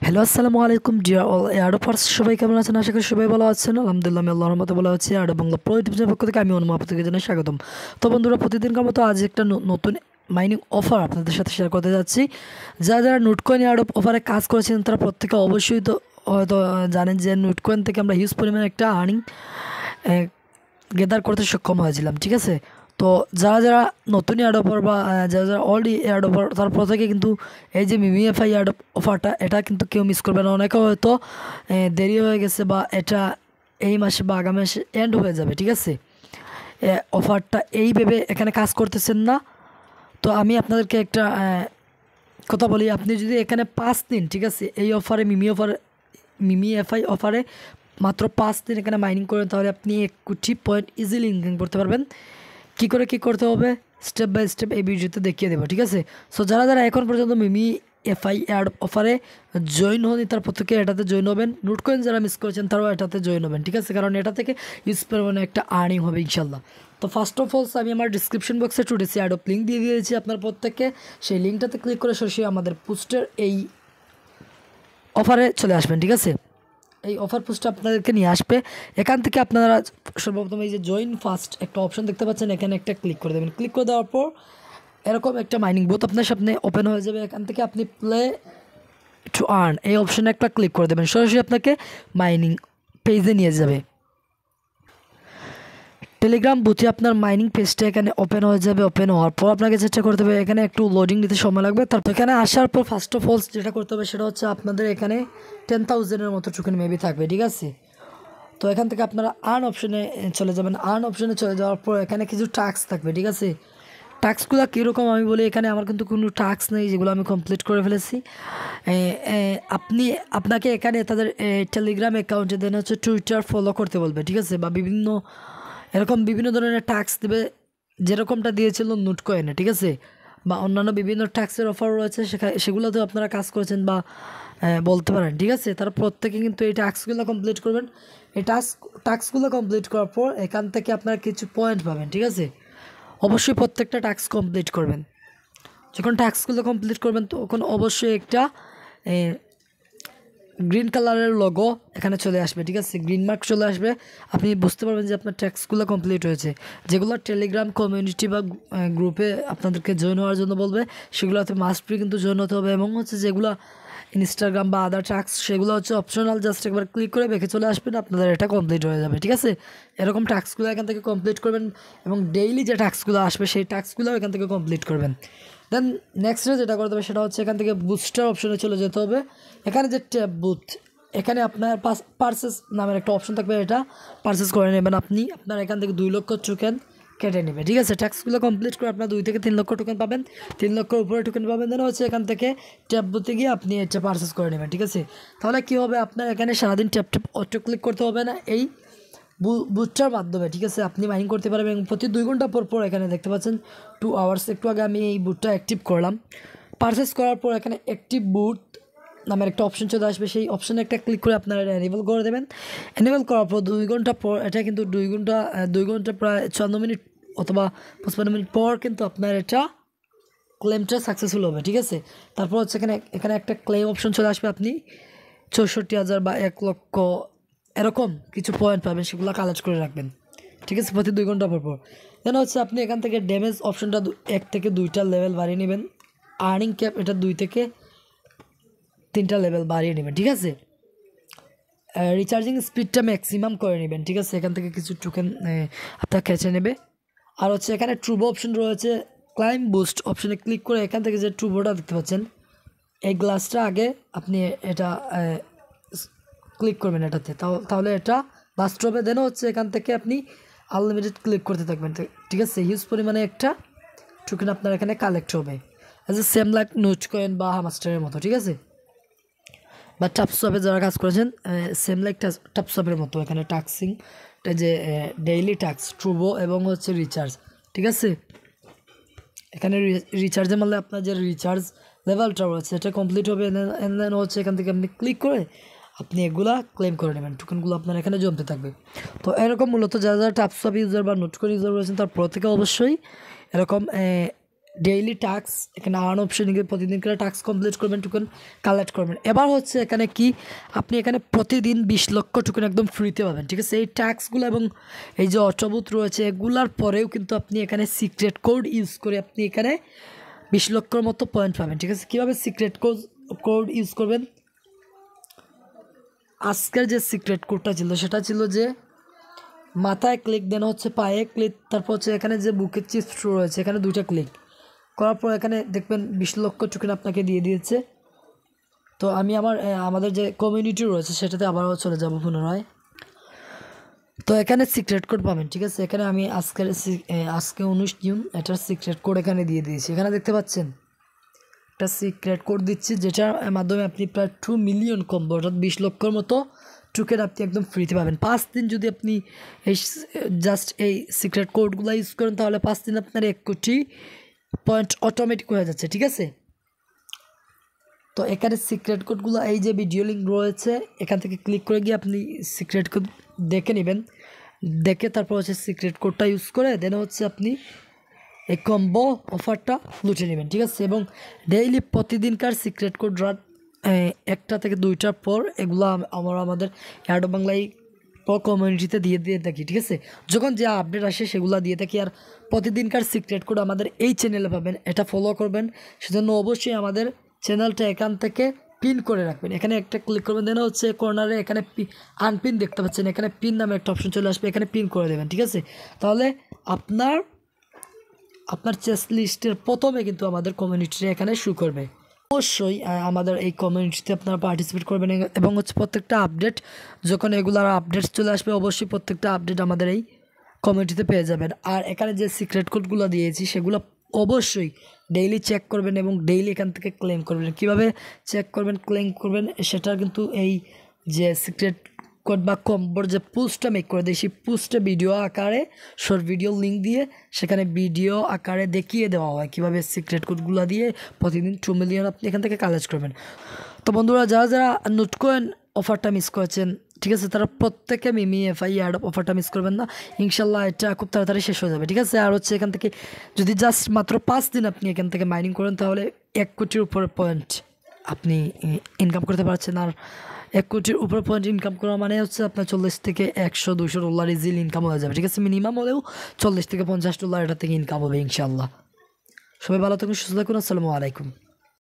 Hello, আসসালামু আলাইকুম deer all এয়ারডোফার্স। সবাই কেমন আছেন? আশা করি সবাই ভালো আছেন। আলহামদুলিল্লাহ, আমি আল্লাহর রহমতে ভালো আছি। আর বাংলা প্রো ইউটিউব চ্যানেল পক্ষ থেকে আমি অনুমা আপনাদেরকে জানাই স্বাগতম। তো বন্ধুরা, প্রতিদিনকার মতো আজ একটা নতুন মাইনিং অফার আপনাদের সাথে শেয়ার করতে যাচ্ছি। যারা নোটকয়েন এয়ারড্রপ অফারে কাজ করেছেন তারা প্রত্যেকে অবশ্যই তো হয়তো জানেন যে নোটকয়েন থেকে আমরা হিউজ পরিমাণে একটা আর্নিং গেদার করতে সক্ষম হয়েছিলাম, ঠিক আছে। তো যারা নতুন এয়ারড্রপার বা যারা অলরেডি এয়ারড্রপার তার প্রত্যেকে কিন্তু এই যে মিমিএফআই এয়ারড্রপ অফারটা এটা কিন্তু কেউ মিস করবে না। অনেকে হয়তো দেরি হয়ে গেছে বা এটা এই মাসে বা আগামী মাসে এন্ড হয়ে যাবে, ঠিক আছে। অফারটা এই ভেবে এখানে কাজ করতেছেন না। তো আমি আপনাদেরকে একটা কথা বলি, আপনি যদি এখানে 5 দিন, ঠিক আছে, এই অফারে মিমিএফআই অফারে মাত্র 5 দিন এখানে মাইনিং করেন, তাহলে আপনি 1 কোটি পয়েন্ট ইজিলি ইনকাম করতে পারবেন। কী করে কী করতে হবে স্টেপ বাই স্টেপ এই ভিডিওতে দেখিয়ে দেবো, ঠিক আছে। সো যারা এখন পর্যন্ত মিমিএফআই অ্যাড অফারে জয়েন হননি তার প্রত্যেকে এটাতে জয়েন হবেন। নোটকয়েন যারা মিস করেছেন তারাও এটাতে জয়েন হবেন, ঠিক আছে, কারণ এটা থেকে ইউজ পরিমাণে একটা আর্নিং হবে ইনশাল্লাহ। তো ফার্স্ট অফ অলস আমি আমার ডিসক্রিপশন বক্সে টুডেসি অ্যাড লিঙ্ক দিয়ে দিয়েছি আপনার প্রত্যেককে। সেই লিঙ্কটাতে ক্লিক করে সরাসরি আমাদের পোস্টের এই অফারে চলে আসবেন, ঠিক আছে। এই অফার পোস্টটা আপনাদেরকে নিয়ে আসবে। এখান থেকে আপনারা সর্বপ্রথম এই যে জয়েন ফার্স্ট একটা অপশন দেখতে পাচ্ছেন, এখানে একটা ক্লিক করে দেবেন। ক্লিক করে দেওয়ার পর এরকম একটা মাইনিং বুথ আপনার সামনে ওপেন হয়ে যাবে। এখান থেকে আপনি প্লে টু আর্ন এই অপশানে একটা ক্লিক করে দেবেন, সরাসরি আপনাকে মাইনিং পেজে নিয়ে যাবে। টেলিগ্রাম বুথে আপনার মাইনিং পেজটা এখানে ওপেন হয়ে যাবে। ওপেন হওয়ার পর আপনাকে চেষ্টা করতে হবে, এখানে একটু লোডিং দিতে সময় লাগবে। তারপর এখানে আসার পর ফার্স্ট অফ অল যেটা করতে হবে সেটা হচ্ছে আপনাদের এখানে 10,000-এর মতো টোকেন মেবি থাকবে, ঠিক আছে। তো এখান থেকে আপনারা আর্ন অপশনে চলে যাবেন। আর্ন অপশনে চলে যাওয়ার পর এখানে কিছু টাস্ক থাকবে, ঠিক আছে। টাস্কগুলো কীরকম আমি বলি, এখানে আমার কিন্তু কোনো টাস্ক নেই, যেগুলো আমি কমপ্লিট করে ফেলেছি। আপনাকে এখানে তাদের টেলিগ্রাম অ্যাকাউন্টে দেন হচ্ছে টুইটার ফলো করতে বলবে, ঠিক আছে, বা বিভিন্ন ধরনের টাস্ক দেবে, যেরকমটা দিয়েছিল নোটকয়েনে, ঠিক আছে, বা অন্যান্য বিভিন্ন ট্যাক্সের অফার রয়েছে সেগুলোতেও আপনারা কাজ করেছেন বা বলতে পারেন, ঠিক আছে। তারা প্রত্যেকে কিন্তু এই টাস্কগুলো কমপ্লিট করবেন। এই টাস্কগুলো কমপ্লিট করার পর এখান থেকে আপনারা কিছু পয়েন্ট পাবেন, ঠিক আছে। অবশ্যই প্রত্যেকটা টাস্ক কমপ্লিট করবেন। যখন টাস্কগুলো কমপ্লিট করবেন তখন অবশ্যই একটা গ্রিন কালারের লোগো এখানে চলে আসবে, ঠিক আছে, গ্রিন মার্ক চলে আসবে। আপনি বুঝতে পারবেন যে আপনার ট্যাক্সগুলো কমপ্লিট হয়েছে। যেগুলো টেলিগ্রাম কমিউনিটি বা গ্রুপে আপনাদেরকে জয়েন হওয়ার জন্য বলবে সেগুলোতে মাস্ট বি কিন্তু জয়েন হতে হবে, এবং হচ্ছে যেগুলো ইনস্টাগ্রাম বা আদার ট্যাক্স সেগুলো হচ্ছে অপশনাল, জাস্ট একবার ক্লিক করে দেখে চলে আসবেন, আপনাদের এটা কমপ্লিট হয়ে যাবে, ঠিক আছে। এরকম ট্যাক্সগুলো এখান থেকে কমপ্লিট করবেন এবং ডেইলি যে ট্যাক্সগুলো আসবে সেই ট্যাক্সগুলো এখান থেকে কমপ্লিট করবেন। দেন নেক্সটে যেটা করতে হবে সেটা হচ্ছে এখান থেকে বুস্টার অপশনে চলে যেতে হবে। এখানে যে ট্যাব বুথ, এখানে আপনার পার্সেস নামের একটা অপশন থাকবে, এটা পার্সেস করে নেবেন আপনি। আপনার এখান থেকে 2 লক্ষ টোকেন কেটে নেবে, ঠিক আছে। ট্যাক্সগুলো কমপ্লিট করে আপনার 2 থেকে 3 লক্ষ টোকেন পাবেন, 3 লক্ষের উপরে টোকেন পাবেন। দেন হচ্ছে এখান থেকে ট্যাব বুথে গিয়ে আপনি এটা পার্সেস করে নেবেন, ঠিক আছে। তাহলে কী হবে, আপনার এখানে সারাদিন ট্যাপ অটো ক্লিক করতে হবে না, এই বুথটার মাধ্যমে, ঠিক আছে, আপনি মাইনিং করতে পারবেন। এবং প্রতি 2 ঘন্টা পর পর এখানে দেখতে পাচ্ছেন 2 আওয়ার্স, একটু আগে আমি এই বুথটা অ্যাক্টিভ করলাম। পারচেস করার পর এখানে অ্যাক্টিভ বুথ নামের একটা অপশন চলে আসবে, সেই অপশানে একটা ক্লিক করে আপনারা এটা এনেবল করে দেবেন। এনেবল করার পর 2 ঘন্টা পর, এটা কিন্তু 2 ঘন্টা প্রায় 54 মিনিট অথবা 55 মিনিট পর কিন্তু আপনার এটা ক্লেমটা সাকসেসফুল হবে, ঠিক আছে। তারপর হচ্ছে এখানে একটা ক্লেম অপশন চলে আসবে, আপনি 64,000 বা 1 লক্ষ এরকম কিছু পয়েন্ট পাবেন, সেগুলো কালেক্ট করে রাখবেন, ঠিক আছে, প্রতি 2 ঘন্টা পর পর। দেন হচ্ছে আপনি এখান থেকে ড্যামেজ অপশনটা 1 থেকে 2টা লেভেল বাড়িয়ে নেবেন। আর্নিং ক্যাপ এটা 2 থেকে 3টা লেভেল বাড়িয়ে নেবেন, ঠিক আছে। রিচার্জিং স্পিডটা ম্যাক্সিমাম করে নেবেন, ঠিক আছে। এখান থেকে কিছু টোকেন আপনার খেঁচে নেবে। আর হচ্ছে এখানে ট্রুবো অপশন রয়েছে, ক্লাইম বুস্ট অপশনে ক্লিক করে এখান থেকে যে ট্রুবোটা দেখতে পাচ্ছেন এই গ্লাসটা আগে আপনি এটা ক্লিক করবেন এটাতে, তাহলে এটা লাস্ট হবে। দেন হচ্ছে এখান থেকে আপনি আনলিমিটেড ক্লিক করতে থাকবেন, ঠিক আছে। হিউজ পরিমাণে একটা টোকেন আপনার এখানে কালেক্ট হবে, অ্যাজ এ সেম লাইক নোটকয়েন বা হামাস্টারের মতো, ঠিক আছে, বা টাপসপে যারা কাজ করেছেন সেম লাইক টাপসপের মতো। এখানে টাক্সিংটা যে ডেইলি টাক্স, ট্রুবো এবং হচ্ছে রিচার্জ, ঠিক আছে। এখানে রিচার্জের মারলে আপনার যে রিচার্জ লেভেলটা রয়েছে এটা কমপ্লিট হবে। দেন হচ্ছে এখান থেকে আপনি ক্লিক করে আপনি এগুলা ক্লেম করে নেবেন, টোকেনগুলো আপনার এখানে জমতে থাকবে। তো এরকম মূলত যারা টাপসপ ইউজার বা নোটকয়েন ইউজার রয়েছেন তার প্রত্যেকে অবশ্যই এরকম ডেইলি টাস্ক, এখানে আর্ন অপশন গিয়ে প্রতিদিন করে টাস্ক কমপ্লিট করবেন, টোকেন কালেক্ট করবেন। এবার হচ্ছে এখানে কি আপনি এখানে প্রতিদিন 20 লক্ষ টোকেন একদম ফ্রিতে পাবেন, ঠিক আছে। এই টাস্কগুলো এবং এই যে অট্রবুট রয়েছে এগুলার পরেও কিন্তু আপনি এখানে সিক্রেট কোড ইউজ করে আপনি এখানে 20 লক্ষর মতো পয়েন্ট পাবেন, ঠিক আছে। কীভাবে সিক্রেট কোড ইউজ করবেন, আজকের যে সিক্রেট কোডটা ছিল সেটা ছিল যে মাথায় ক্লিক, দেন হচ্ছে পায়ে ক্লিক, তারপর হচ্ছে এখানে যে বুকের চিত্র রয়েছে এখানে 2টা ক্লিক করার পর এখানে দেখবেন 20 লক্ষ টোকেন আপনাকে দিয়ে দিয়েছে। তো আমি আমাদের যে কমিউনিটি রয়েছে সেটাতে আবারও চলে যাব পুনরায়। তো এখানে সিক্রেট কোড পাবেন, ঠিক আছে। এখানে আমি আজকে 19 জুন এটার সিক্রেট কোড এখানে দিয়ে দিয়েছি। এখানে দেখতে পাচ্ছেন একটা সিক্রেট কোড দিচ্ছি যেটার মাধ্যমে আপনি প্রায় 2 মিলিয়ন কম্বো অর্থাৎ 20 লক্ষর মতো টোকেন আপনি একদম ফ্রিতে পাবেন। 5 দিন যদি আপনি এই জাস্ট এই সিক্রেট কোডগুলো ইউজ করেন তাহলে 5 দিন আপনার 1 কোটি পয়েন্ট অটোমেটিক হয়ে যাচ্ছে, ঠিক আছে। তো এখানে সিক্রেট কোডগুলো এই যে ভিডিও লিঙ্ক রয়েছে এখান থেকে ক্লিক করে গিয়ে আপনি সিক্রেট কোড দেখে নেবেন, দেখে তারপর হচ্ছে সিক্রেট কোডটা ইউজ করে দেন হচ্ছে আপনি এই কম্বো অফারটা লুটে নেবেন, ঠিক আছে। এবং ডেইলি প্রতিদিনকার সিক্রেট কোড রাত 1টা থেকে 2টার পর এগুলো আমরা আমাদের এয়ারড্রপ বাংলায় কমিউনিটিতে দিয়ে থাকি, ঠিক আছে। যখন যে আপডেট আসে সেগুলো দিয়ে থাকি। আর প্রতিদিনকার সিক্রেট কোড আমাদের এই চ্যানেলে পাবেন, এটা ফলো করবেন। সেজন্য অবশ্যই আমাদের চ্যানেলটা এখান থেকে পিন করে রাখবেন। এখানে একটা ক্লিক করবেন, দেন হচ্ছে কর্নারে এখানে আনপিন দেখতে পাচ্ছেন, এখানে পিন নামে একটা অপশন চলে আসবে, এখানে পিন করে দেবেন, ঠিক আছে। তাহলে আপনার চেস্ট লিস্টের প্রথমে কিন্তু আমাদের কমিউনিটিটা এখানে শো করবে। অবশ্যই আমাদের এই কমিউনিটিতে আপনারা পার্টিসিপেট করবেন এবং হচ্ছে প্রত্যেকটা আপডেট যখন এগুলার আপডেট চলে আসবে অবশ্যই প্রত্যেকটা আপডেট আমাদের এই কমিউনিটিতে পেয়ে যাবেন। আর এখানে যে সিক্রেট কোডগুলো দিয়েছি সেগুলো অবশ্যই ডেইলি চেক করবেন এবং ডেইলি এখান থেকে ক্লেম করবেন। কীভাবে চেক করবেন ক্লেম করবেন সেটা কিন্তু এই যে সিক্রেট কোড বা কম্বোর যে পোস্টটা মেক করে দিই সেই পোস্টে ভিডিও আকারে শর্ট ভিডিও লিঙ্ক দিয়ে সেখানে ভিডিও আকারে দেখিয়ে দেওয়া হয় কীভাবে সিক্রেট কোডগুলো দিয়ে প্রতিদিন 2 মিলিয়ন আপনি এখান থেকে কালেক্ট করবেন। তো বন্ধুরা যারা নোটকয়েন অফারটা মিস করেছেন, ঠিক আছে, তারা প্রত্যেকে মিমি এফআই এয়ারড্রপ অফারটা মিস করবেন না। ইনশাল্লাহ এটা খুব তাড়াতাড়ি শেষ হয়ে যাবে, ঠিক আছে। আর হচ্ছে এখান থেকে যদি জাস্ট মাত্র 5 দিন আপনি এখান থেকে মাইনিং করেন তাহলে 1 কোটির উপরে পয়েন্ট আপনি ইনকাম করতে পারছেন। আর 1 কোটির উপরে পয়েন্ট ইনকাম করা মানে হচ্ছে আপনার 40 থেকে 100-200 ডলার ইজিলি ইনকাম হয়ে যাবে, ঠিক আছে। মিনিমাম হলেও 40 থেকে 50 ডলার এটা থেকে ইনকাম হবে ইনশাল্লাহ। সবাই ভালো থাকুন, সুস্থ থাকুন, আসসালামু আলাইকুম।